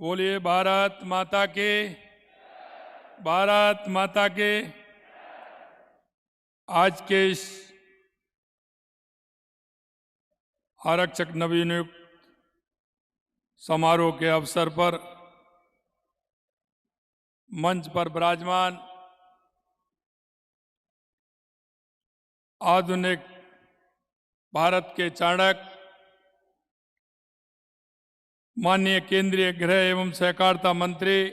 बोलिए भारत माता के, भारत माता के। आज के इस आरक्षक नवनियुक्त समारोह के अवसर पर मंच पर विराजमान आधुनिक भारत के चाणक्य माननीय केंद्रीय गृह एवं सहकारिता मंत्री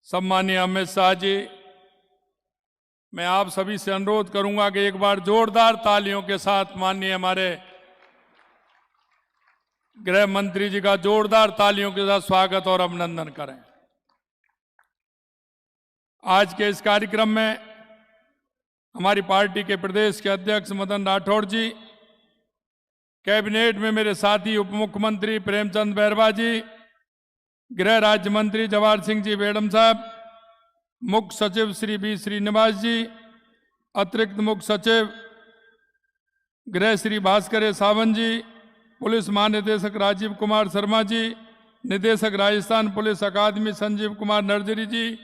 सम्मानीय अमित शाह जी, मैं आप सभी से अनुरोध करूंगा कि एक बार जोरदार तालियों के साथ माननीय हमारे गृह मंत्री जी का जोरदार तालियों के साथ स्वागत और अभिनंदन करें। आज के इस कार्यक्रम में हमारी पार्टी के प्रदेश के अध्यक्ष मदन राठौड़ जी, कैबिनेट में मेरे साथी उप मुख्यमंत्री प्रेमचंद बैरवा जी, गृह राज्य मंत्री जवाहर सिंह जी बेड़म साहब, मुख्य सचिव श्री बी श्रीनिवास जी, अतिरिक्त मुख्य सचिव गृह श्री भास्कर सावंत जी, पुलिस महानिदेशक राजीव कुमार शर्मा जी, निदेशक राजस्थान पुलिस अकादमी संजीव कुमार नर्जरी जी,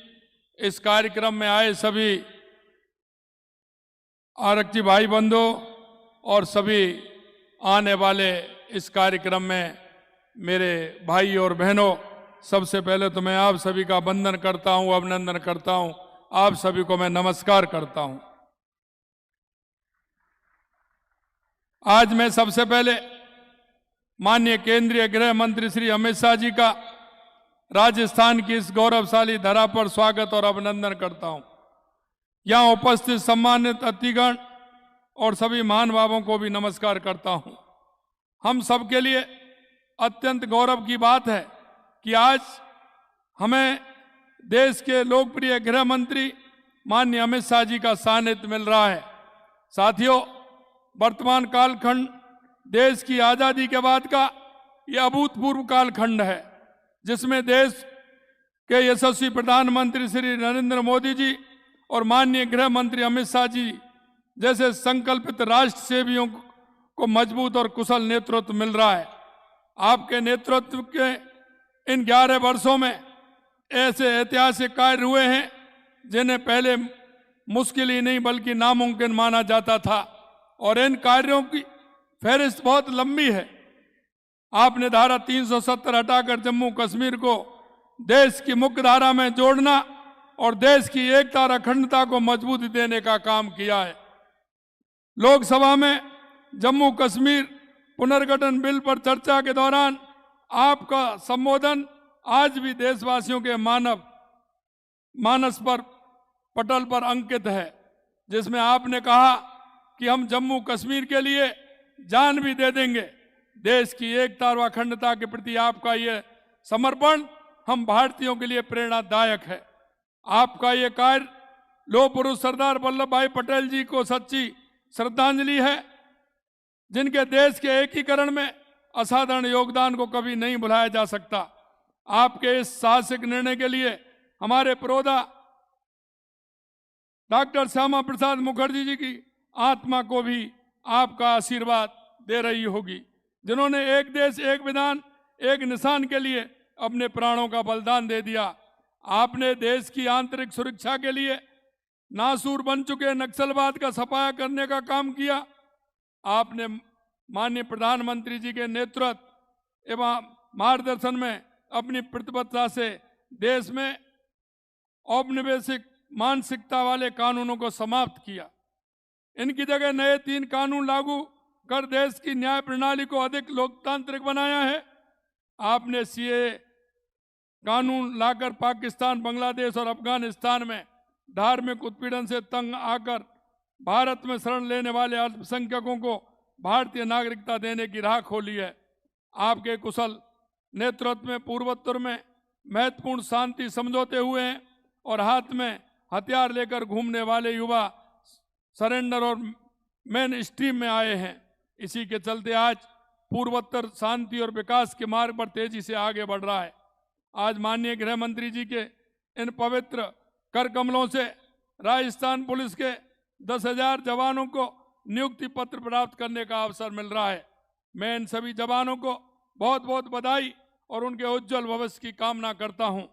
इस कार्यक्रम में आए सभी आरक्षी भाई बंधु और सभी आने वाले इस कार्यक्रम में मेरे भाई और बहनों, सबसे पहले तो मैं आप सभी का वंदन करता हूं, अभिनंदन करता हूं, आप सभी को मैं नमस्कार करता हूं। आज मैं सबसे पहले माननीय केंद्रीय गृह मंत्री श्री अमित शाह जी का राजस्थान की इस गौरवशाली धरा पर स्वागत और अभिनंदन करता हूं। यहां उपस्थित सम्मानित अतिथिगण और सभी महानुभावों को भी नमस्कार करता हूं। हम सबके लिए अत्यंत गौरव की बात है कि आज हमें देश के लोकप्रिय गृह मंत्री माननीय अमित शाह जी का सानिध्य मिल रहा है। साथियों, वर्तमान कालखंड देश की आजादी के बाद का यह अभूतपूर्व कालखंड है, जिसमें देश के यशस्वी प्रधानमंत्री श्री नरेंद्र मोदी जी और माननीय गृह मंत्री अमित शाह जी जैसे संकल्पित राष्ट्र सेवियों को मजबूत और कुशल नेतृत्व मिल रहा है। आपके नेतृत्व के इन 11 वर्षों में ऐसे ऐतिहासिक कार्य हुए हैं जिन्हें पहले मुश्किल ही नहीं बल्कि नामुमकिन माना जाता था, और इन कार्यों की फहरिस्त बहुत लंबी है। आपने धारा 370 हटाकर जम्मू कश्मीर को देश की मुख्य धारा में जोड़ना और देश की एकता और अखंडता को मजबूती देने का काम किया है। लोकसभा में जम्मू कश्मीर पुनर्गठन बिल पर चर्चा के दौरान आपका संबोधन आज भी देशवासियों के मानस पर पटल पर अंकित है, जिसमें आपने कहा कि हम जम्मू कश्मीर के लिए जान भी दे देंगे। देश की एकता और अखंडता के प्रति आपका ये समर्पण हम भारतीयों के लिए प्रेरणादायक है। आपका ये कार्य लौह पुरुष सरदार वल्लभ भाई पटेल जी को सच्ची श्रद्धांजलि है, जिनके देश के एकीकरण में असाधारण योगदान को कभी नहीं भुलाया जा सकता। आपके इस साहसिक निर्णय के लिए हमारे प्रोदा डॉक्टर श्यामा प्रसाद मुखर्जी जी की आत्मा को भी आपका आशीर्वाद दे रही होगी, जिन्होंने एक देश एक विधान एक निशान के लिए अपने प्राणों का बलिदान दे दिया। आपने देश की आंतरिक सुरक्षा के लिए नासूर बन चुके नक्सलवाद का सफाया करने का काम किया। आपने माननीय प्रधानमंत्री जी के नेतृत्व एवं मार्गदर्शन में अपनी प्रतिबद्धता से देश में औपनिवेशिक मानसिकता वाले कानूनों को समाप्त किया। इनकी जगह नए 3 कानून लागू कर देश की न्याय प्रणाली को अधिक लोकतांत्रिक बनाया है। आपने सीएए कानून लाकर पाकिस्तान, बांग्लादेश और अफगानिस्तान में धार्मिक उत्पीड़न से तंग आकर भारत में शरण लेने वाले अल्पसंख्यकों को भारतीय नागरिकता देने की राह खोली है। आपके कुशल नेतृत्व में पूर्वोत्तर में महत्वपूर्ण शांति समझौते हुए हैं और हाथ में हथियार लेकर घूमने वाले युवा सरेंडर और मेन स्ट्रीम में आए हैं। इसी के चलते आज पूर्वोत्तर शांति और विकास के मार्ग पर तेजी से आगे बढ़ रहा है। आज माननीय गृह मंत्री जी के इन पवित्र कर कमलों से राजस्थान पुलिस के 10,000 जवानों को नियुक्ति पत्र प्राप्त करने का अवसर मिल रहा है। मैं इन सभी जवानों को बहुत बहुत बधाई और उनके उज्जवल भविष्य की कामना करता हूं।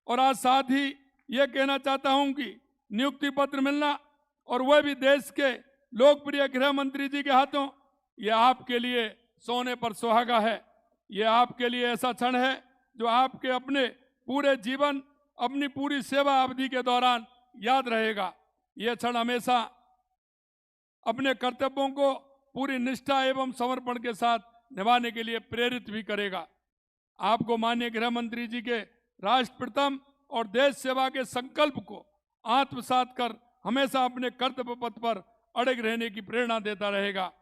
और आज साथ ही ये कहना चाहता हूं कि नियुक्ति पत्र मिलना और वह भी देश के लोकप्रिय गृह मंत्री जी के हाथों, यह आपके लिए सोने पर सुहागा है। यह आपके लिए ऐसा क्षण है जो आपके अपने पूरे जीवन, अपनी पूरी सेवा अवधि के दौरान याद रहेगा। यह क्षण हमेशा अपने कर्तव्यों को पूरी निष्ठा एवं समर्पण के साथ निभाने के लिए प्रेरित भी करेगा। आपको माननीय गृह मंत्री जी के राष्ट्र प्रथम और देश सेवा के संकल्प को आत्मसात कर हमेशा अपने कर्तव्य पथ पर अड़ग रहने की प्रेरणा देता रहेगा।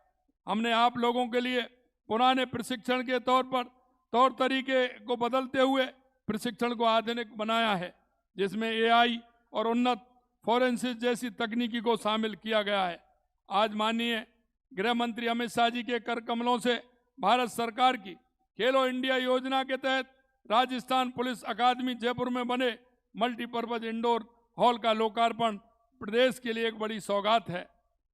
हमने आप लोगों के लिए पुराने प्रशिक्षण के तौर तरीके को बदलते हुए प्रशिक्षण को आधुनिक बनाया है, जिसमें AI और उन्नत फोरेंसिक जैसी तकनीकी को शामिल किया गया है। आज माननीय गृह मंत्री अमित शाह जी के कर कमलों से भारत सरकार की खेलो इंडिया योजना के तहत राजस्थान पुलिस अकादमी जयपुर में बने मल्टीपर्पज इंडोर हॉल का लोकार्पण प्रदेश के लिए एक बड़ी सौगात है।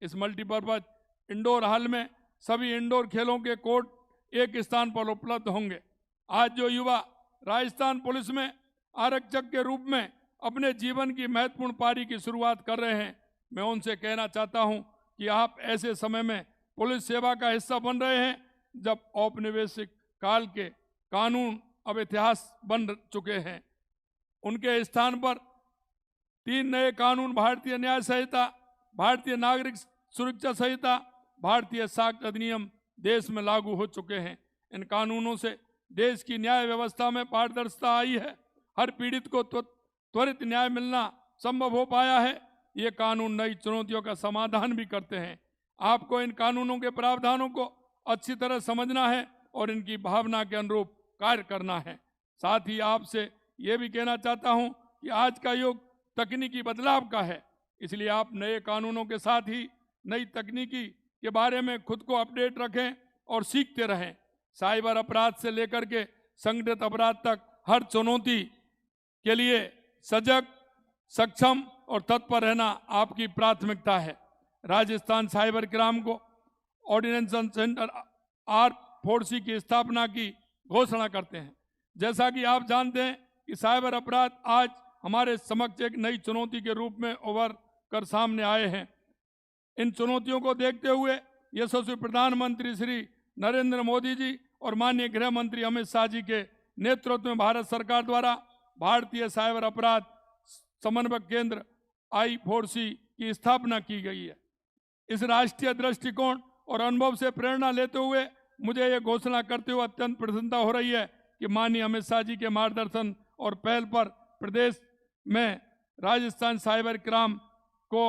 इस मल्टीपर्पज इंडोर हॉल में सभी इंडोर खेलों के कोर्ट एक स्थान पर उपलब्ध होंगे। आज जो युवा राजस्थान पुलिस में आरक्षक के रूप में अपने जीवन की महत्वपूर्ण पारी की शुरुआत कर रहे हैं, मैं उनसे कहना चाहता हूं कि आप ऐसे समय में पुलिस सेवा का हिस्सा बन रहे हैं जब औपनिवेशिक काल के कानून अब इतिहास बन चुके हैं। उनके स्थान पर 3 नए कानून, भारतीय न्याय संहिता, भारतीय नागरिक सुरक्षा संहिता, भारतीय साक्ष्य अधिनियम देश में लागू हो चुके हैं। इन कानूनों से देश की न्याय व्यवस्था में पारदर्शिता आई है। हर पीड़ित को त्वरित न्याय मिलना संभव हो पाया है। ये कानून नई चुनौतियों का समाधान भी करते हैं। आपको इन कानूनों के प्रावधानों को अच्छी तरह समझना है और इनकी भावना के अनुरूप कार्य करना है। साथ ही आपसे ये भी कहना चाहता हूं कि आज का युग तकनीकी बदलाव का है, इसलिए आप नए कानूनों के साथ ही नई तकनीकी के बारे में खुद को अपडेट रखें और सीखते रहें। साइबर अपराध से लेकर के संगठित अपराध तक हर चुनौती के लिए सजग, सक्षम और तत्पर रहना आपकी प्राथमिकता है। राजस्थान साइबर क्राइम को ऑर्डिनेशन सेंटर R4C की स्थापना की घोषणा करते हैं। जैसा कि आप जानते हैं कि साइबर अपराध आज हमारे समक्ष एक नई चुनौती के रूप में उभर कर सामने आए हैं। इन चुनौतियों को देखते हुए यशस्वी प्रधानमंत्री श्री नरेंद्र मोदी जी और माननीय गृह मंत्री अमित शाह जी के नेतृत्व में भारत सरकार द्वारा भारतीय साइबर अपराध समन्वय केंद्र I4C की स्थापना की गई है। इस राष्ट्रीय दृष्टिकोण और अनुभव से प्रेरणा लेते हुए मुझे ये घोषणा करते हुए अत्यंत प्रसन्नता हो रही है कि माननीय अमित शाह जी के मार्गदर्शन और पहल पर प्रदेश में राजस्थान साइबर क्राइम को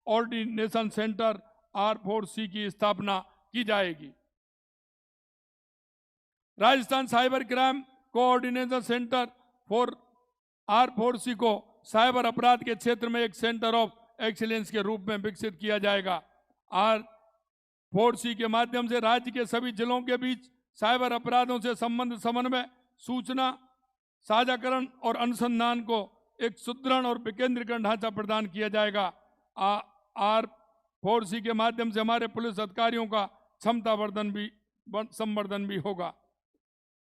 ऑर्डिनेशन सेंटर R4C की स्थापना की जाएगी। Rajasthan cyber crime coordination centre R4C को साइबर अपराध के क्षेत्र में एक सेंटर ऑफ एक्सीलेंस के रूप में विकसित किया जाएगा। R4C के माध्यम से राज्य के सभी जिलों के बीच साइबर अपराधों से संबंधित समन्वय, सूचना साझाकरण और अनुसंधान को एक सुदृढ़ और विकेंद्रीकरण ढांचा प्रदान किया जाएगा। R4C के माध्यम से हमारे पुलिस अधिकारियों का क्षमता संवर्धन भी होगा।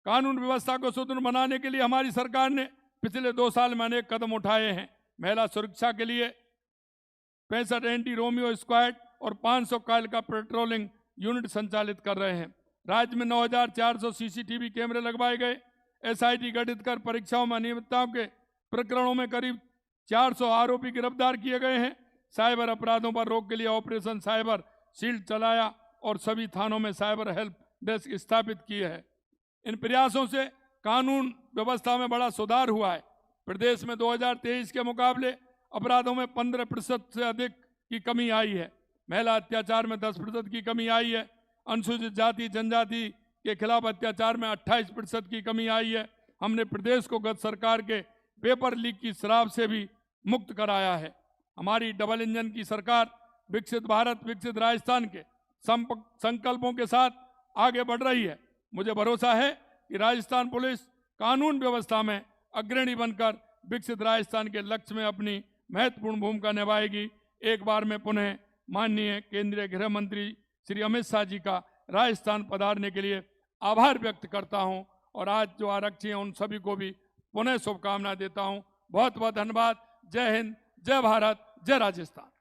कानून व्यवस्था को सुदृढ़ बनाने के लिए हमारी सरकार ने पिछले 2 साल में अनेक कदम उठाए हैं। महिला सुरक्षा के लिए 65 एंटी रोमियो स्क्वाड और 500 कायल का पेट्रोलिंग यूनिट संचालित कर रहे हैं। राज्य में 9400 CCTV कैमरे लगवाए गए। SIT गठित कर परीक्षाओं में अनियमितताओं के प्रकरणों में करीब 400 आरोपी गिरफ्तार किए गए हैं। साइबर अपराधों पर रोक के लिए ऑपरेशन साइबर शील्ड चलाया और सभी थानों में साइबर हेल्प डेस्क स्थापित किए हैं। इन प्रयासों से कानून व्यवस्था में बड़ा सुधार हुआ है। प्रदेश में 2023 के मुकाबले अपराधों में 15% से अधिक की कमी आई है। महिला अत्याचार में 10% की कमी आई है। अनुसूचित जाति जनजाति के खिलाफ अत्याचार में 28% की कमी आई है। हमने प्रदेश को गत सरकार के पेपर लीक की शराब से भी मुक्त कराया है। हमारी डबल इंजन की सरकार विकसित भारत विकसित राजस्थान के संकल्पों के साथ आगे बढ़ रही है। मुझे भरोसा है कि राजस्थान पुलिस कानून व्यवस्था में अग्रणी बनकर विकसित राजस्थान के लक्ष्य में अपनी महत्वपूर्ण भूमिका निभाएगी। एक बार मैं पुनः माननीय केंद्रीय गृह मंत्री श्री अमित शाह जी का राजस्थान पधारने के लिए आभार व्यक्त करता हूं और आज जो आरक्षी हैं उन सभी को भी पुनः शुभकामनाएं देता हूं। बहुत बहुत धन्यवाद। जय हिंद, जय भारत, जय राजस्थान।